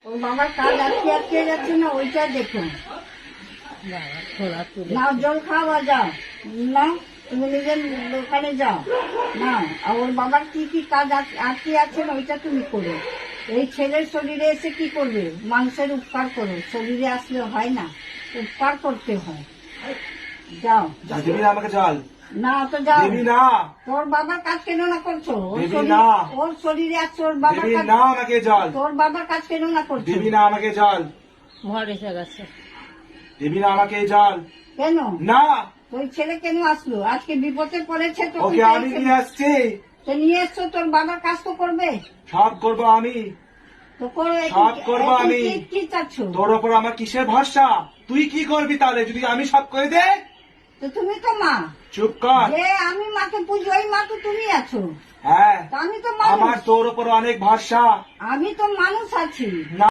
ওর বাবার কাজ আটকে আটকে যাচ্ছে না, ওইটা দেখুন। নাও জল খাওয়া যাও, না তুমি নিজের ওখানে যাও না। আর ওর বাবার কি কি কাজ আটকে আছে না ওইটা তুমি করো। এই ছেলের শরীরে এসে কি করবে? মানুষের উপকার করো, শরীরে আসলে হয় না, উপকার করতে হয়। যাও। দিবি না আমাকে জল? না তো যাও। দিবি না? তোর বাবার কাজ কেন না করছো? দিবি না? ওর শরীরে আছে, ওর বাবার দিবি কাজ। না আমাকে জল? তোর বাবার কাজ কেন না করছো? দিবি না আমাকে জল? ঘর এসে গেছে। দিবি না আমাকে জল? কেন? না। ওই ছেলে কেন আসলো? আজকে বিপদে পড়েছে তো ওকে আমি নিয়ে আসছি। তো নিয়ে এসছো, তোর বাবার কাজ তো করবে। সব করবো আমি, তো করে সব করবো আমি। কি চাচ্ছ? তোর ওপর আমার কিসের ভরসা? তুই কি করবি তাহলে যদি আমি সব করে দে? তো তুমি তো মা। চুপ কর। যে আমি মাকে পুজো, ওই মা তো তুমি আছো। হ্যাঁ, তো আমি তো আমার মানুষ, তোর ওপর অনেক ভরসা। আমি তো মানুষ আছি। না।